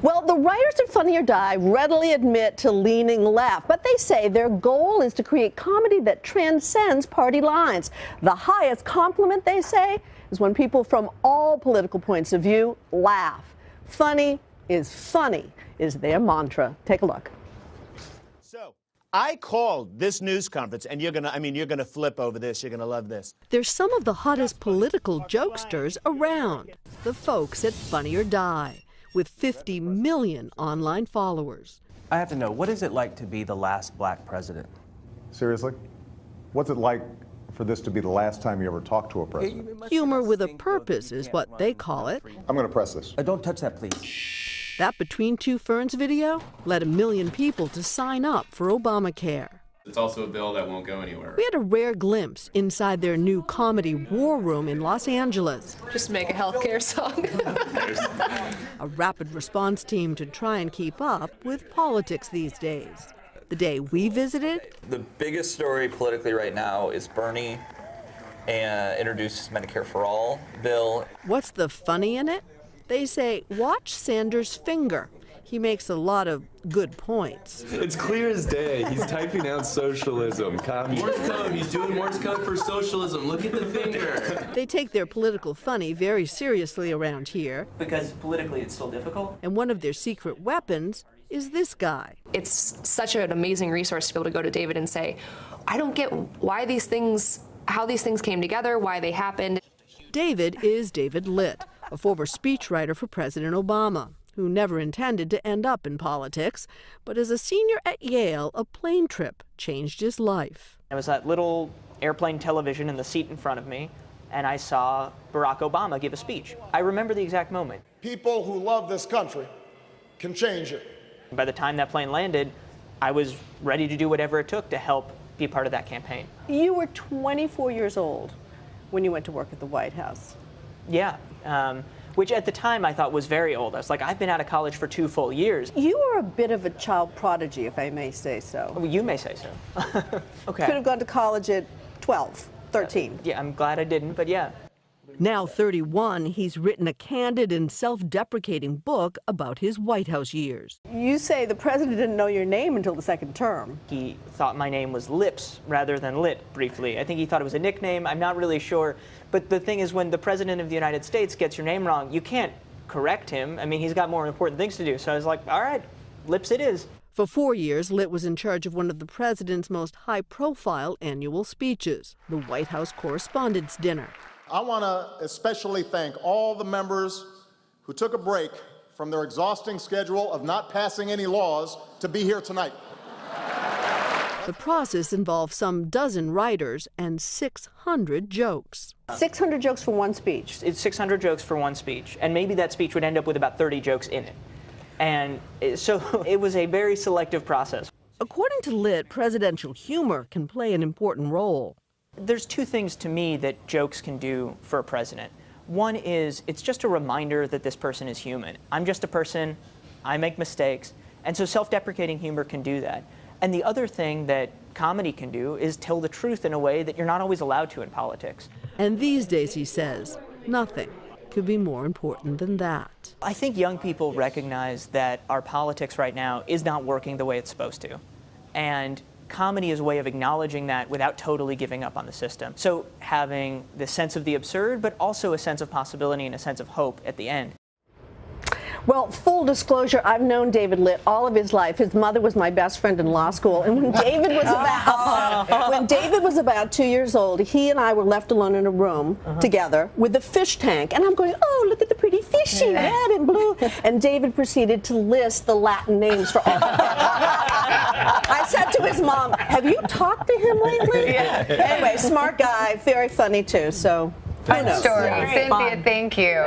Well, the writers of Funny or Die readily admit to leaning left, but they say their goal is to create comedy that transcends party lines. The highest compliment, they say, is when people from all political points of view laugh. Funny is their mantra. Take a look. So, I called this news conference, and you're gonna flip over this. You're gonna love this. They're some of the hottest political jokesters around, the folks at Funny or Die, with 50 million online followers. I have to know, what is it like to be the last black president? Seriously? What's it like for this to be the last time you ever talked to a president? Humor with a purpose is what they call it. I'm going to press this. Don't touch that, please. That Between Two Ferns video led 1 million people to sign up for Obamacare. It's also a bill that won't go anywhere. We had a rare glimpse inside their new comedy war room in Los Angeles. Just make a healthcare song. A rapid response team to try and keep up with politics these days. The day we visited, the biggest story politically right now is Bernie introduces Medicare for All bill. What's the funny in it? They say, watch Sanders' finger. He makes a lot of good points. It's clear as day. He's typing out socialism, Morse code. He's doing Morse code for socialism. Look at the finger. They take their political funny very seriously around here. Because politically it's still difficult. And one of their secret weapons is this guy. It's such an amazing resource to be able to go to David and say, I don't get why these things, how these things came together, why they happened. David is David Litt, a former speechwriter for President Obama, who never intended to end up in politics, but as a senior at Yale, a plane trip changed his life. There was that little airplane television in the seat in front of me, and I saw Barack Obama give a speech. I remember the exact moment. People who love this country can change it. By the time that plane landed, I was ready to do whatever it took to help be part of that campaign. You were 24 years old when you went to work at the White House. Yeah. Which at the time I thought was very old. I was like, I've been out of college for 2 full years. You were a bit of a child prodigy, if I may say so. Well, you may say so. Okay. Could have gone to college at 12, 13. Yeah, I'm glad I didn't, but yeah. Now 31, he's written a candid and self-deprecating book about his White House years. You say the president didn't know your name until the second term. He thought my name was Lips rather than Litt, briefly. I think he thought it was a nickname. I'm not really sure. But the thing is, when the president of the United States gets your name wrong, you can't correct him. I mean, he's got more important things to do. So I was like, all right, Lips it is. For 4 years, Litt was in charge of one of the president's most high-profile annual speeches, the White House Correspondents' Dinner. I want to especially thank all the members who took a break from their exhausting schedule of not passing any laws to be here tonight. The process involved some dozen writers and 600 jokes. 600 jokes for one speech. It's 600 jokes for one speech, and maybe that speech would end up with about 30 jokes in it. And so it was a very selective process. According to Litt, presidential humor can play an important role. There's 2 things to me that jokes can do for a president. One is, it's just a reminder that this person is human. I'm just a person, I make mistakes, and so self-deprecating humor can do that. And the other thing that comedy can do is tell the truth in a way that you're not always allowed to in politics. And these days, he says, nothing could be more important than that. I think young people recognize that our politics right now is not working the way it's supposed to. And comedy is a way of acknowledging that without totally giving up on the system. So having the sense of the absurd, but also a sense of possibility and a sense of hope at the end. Well, full disclosure, I've known David Litt all of his life. His mother was my best friend in law school, and when David was about 2 years old, he and I were left alone in a room together with a fish tank, and I'm going, oh, look at the pretty fishy, red and blue, and David proceeded to list the Latin names for all of them. I said to his mom, have you talked to him lately? Anyway, smart guy, very funny too, so Fun story. Cynthia, thank you.